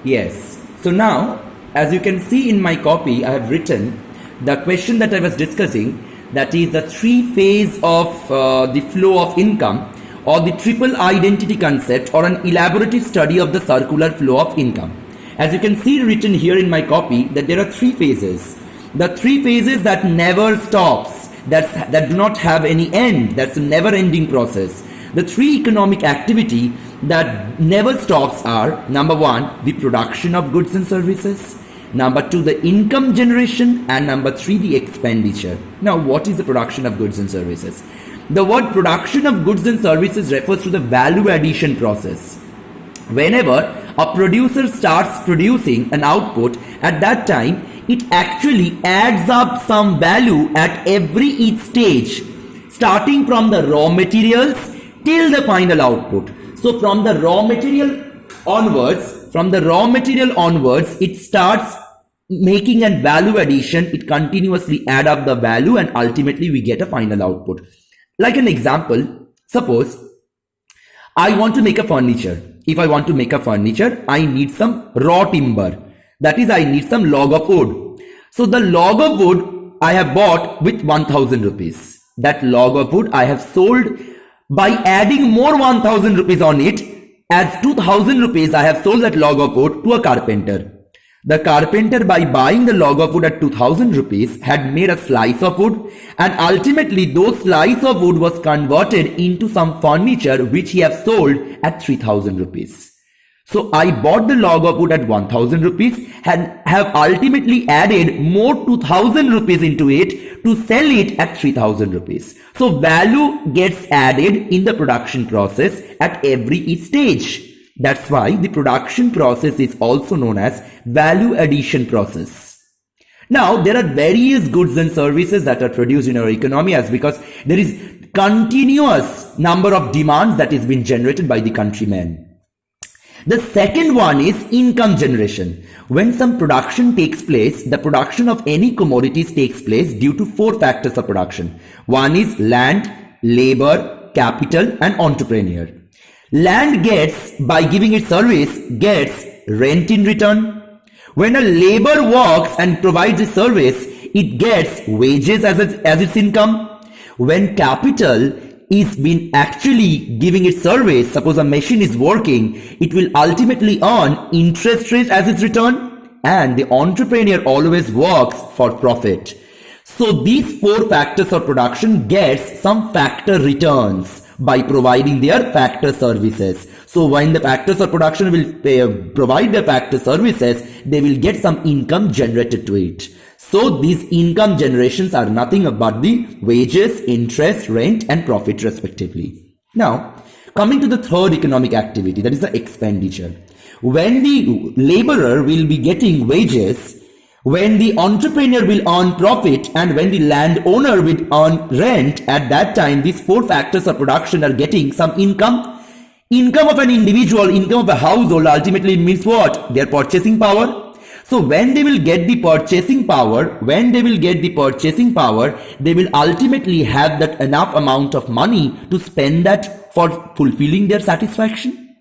Yes. So now, as you can see in my copy, I have written the question that I was discussing, that is the three phase of the flow of income, or the triple identity concept, or an elaborative study of the circular flow of income. As you can see written here in my copy, that there are three phases. The three phases that never stops, that do not have any end, that's a never ending process. The three economic activity that never stops are: number one, the production of goods and services; number two, the income generation; and number three, the expenditure. Now, what is the production of goods and services? The word production of goods and services refers to the value addition process. Whenever a producer starts producing an output, at that time it actually adds up some value at each stage, starting from the raw materials till the final output. So from the raw material onwards, it starts making a value addition. It continuously add up the value and ultimately we get a final output. Like an example, suppose I want to make a furniture. If I want to make a furniture, I need some raw timber. That is, I need some log of wood. So the log of wood I have bought with 1000 rupees. That log of wood I have sold by adding more 1000 rupees on it. As 2000 rupees I have sold that log of wood to a carpenter. The carpenter, by buying the log of wood at 2000 rupees, had made a slice of wood, and ultimately those slice of wood was converted into some furniture which he has sold at 3000 rupees. So I bought the log of wood at 1000 rupees and have ultimately added more 2000 rupees into it to sell it at 3000 rupees. So value gets added in the production process at every stage. That's why the production process is also known as value addition process. Now, there are various goods and services that are produced in our economy, as because there is continuous number of demands that is being generated by the countrymen. The second one is income generation. When some production takes place, the production of any commodities takes place due to four factors of production. One is land, labor, capital, and entrepreneur. Land gets, by giving its service, gets rent in return. When a labor works and provides a service, it gets wages as its income. When capital is been actually giving its service, suppose a machine is working, it will ultimately earn interest rate as its return. And the entrepreneur always works for profit. So these four factors of production gets some factor returns by providing their factor services. So when the factors of production will provide the factor services, they will get some income generated to it. So these income generations are nothing but the wages, interest, rent, and profit respectively. Now, coming to the third economic activity, that is the expenditure. When the laborer will be getting wages, when the entrepreneur will earn profit, and when the landowner will earn rent, at that time these four factors of production are getting some income. Income of an individual, income of a household ultimately means what? Their purchasing power. So when they will get the purchasing power, they will ultimately have that enough amount of money to spend that for fulfilling their satisfaction.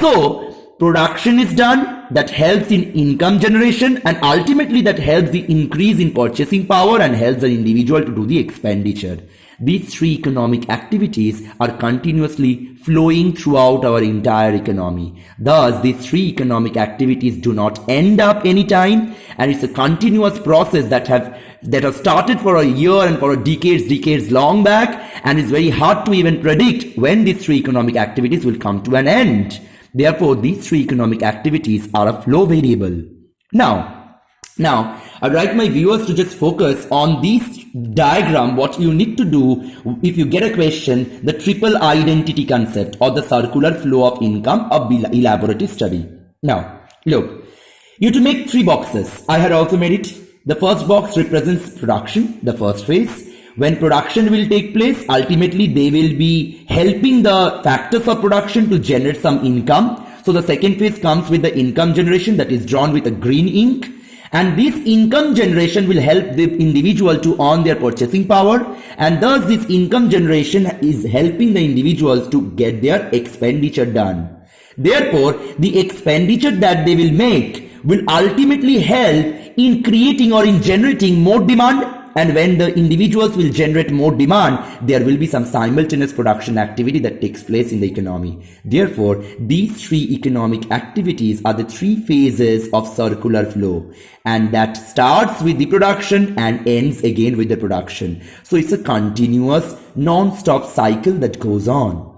So production is done, that helps in income generation, and ultimately that helps the increase in purchasing power and helps the individual to do the expenditure. These three economic activities are continuously flowing throughout our entire economy. Thus, these three economic activities do not end up anytime, and it's a continuous process that have started for a year and for decades long back, and it's very hard to even predict when these three economic activities will come to an end. Therefore, these three economic activities are a flow variable. Now, I'd like my viewers to just focus on this diagram. What you need to do if you get a question, the triple identity concept or the circular flow of income, a elaborative study. Now, look, you have to make three boxes. I had also made it. The first box represents production, the first phase. When production will take place, ultimately they will be helping the factors of production to generate some income. So the second phase comes with the income generation, that is drawn with a green ink. And this income generation will help the individual to earn their purchasing power. And thus this income generation is helping the individuals to get their expenditure done. Therefore, the expenditure that they will make will ultimately help in creating or in generating more demand. And when the individuals will generate more demand, there will be some simultaneous production activity that takes place in the economy. Therefore, these three economic activities are the three phases of circular flow, and that starts with the production and ends again with the production. So it's a continuous non-stop cycle that goes on.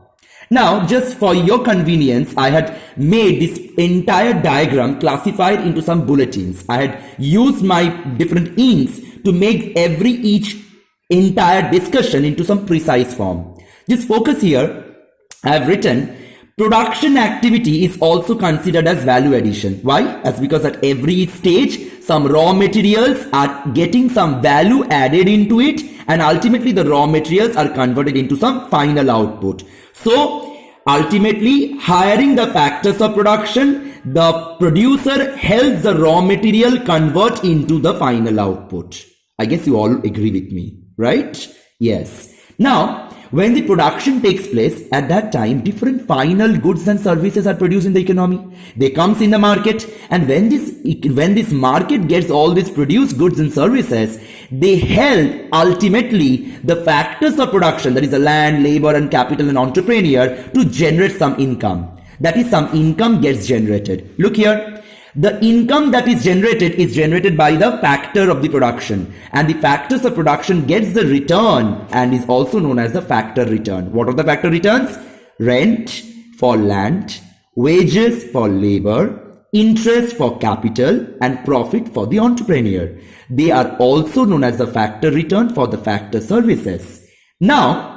Now, just for your convenience, I had made this entire diagram classified into some bulletins. I had used my different inks to make each entire discussion into some precise form. Just focus here. I have written production activity is also considered as value addition. Why? As because at every stage, some raw materials are getting some value added into it, and ultimately the raw materials are converted into some final output. So ultimately, hiring the factors of production, the producer helps the raw material convert into the final output. I guess you all agree with me, right? Yes. Now, when the production takes place, at that time, different final goods and services are produced in the economy. They comes in the market, and when this market gets all these produced goods and services, they help ultimately the factors of production, that is the land, labor, and capital and entrepreneur, to generate some income. That is, some income gets generated. Look here. The income that is generated by the factor of the production, and the factors of production gets the return and is also known as the factor return. What are the factor returns? Rent for land, wages for labor, interest for capital, and profit for the entrepreneur. They are also known as the factor return for the factor services. Now,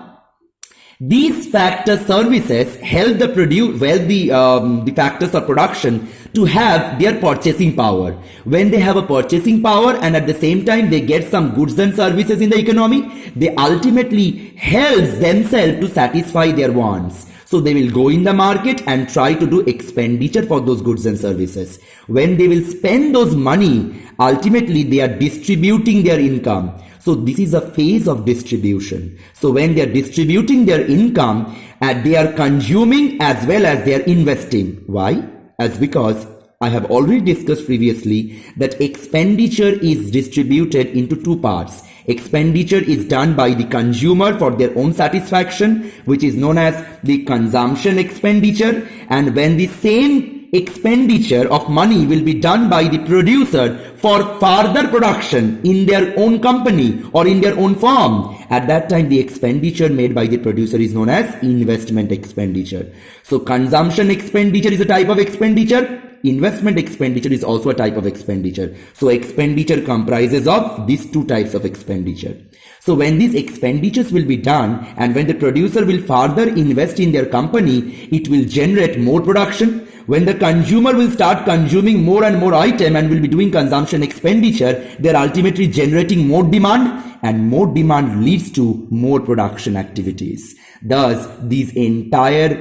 these factor services help the factors of production to have their purchasing power. When they have a purchasing power and at the same time they get some goods and services in the economy, they ultimately help themselves to satisfy their wants. So they will go in the market and try to do expenditure for those goods and services. When they will spend those money, ultimately they are distributing their income. So this is a phase of distribution. So when they are distributing their income, they are consuming as well as they are investing. Why? As because I have already discussed previously that expenditure is distributed into two parts. Expenditure is done by the consumer for their own satisfaction, which is known as the consumption expenditure. And when the same expenditure of money will be done by the producer for further production in their own company or in their own firm, at that time the expenditure made by the producer is known as investment expenditure. So consumption expenditure is a type of expenditure. Investment expenditure is also a type of expenditure. So expenditure comprises of these two types of expenditure. So when these expenditures will be done and when the producer will further invest in their company, it will generate more production. When the consumer will start consuming more and more item and will be doing consumption expenditure, they are ultimately generating more demand, and more demand leads to more production activities. Thus, this entire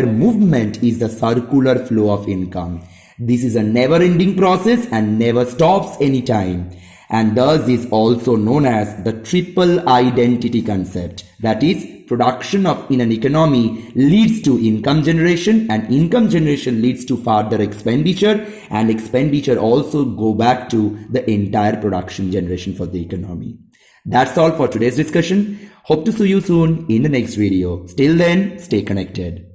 movement is the circular flow of income. This is a never-ending process and never stops anytime. And thus is also known as the triple identity concept. That is, production in an economy leads to income generation, and income generation leads to further expenditure, and expenditure also go back to the entire production generation for the economy. That's all for today's discussion. Hope to see you soon in the next video. Till then, stay connected.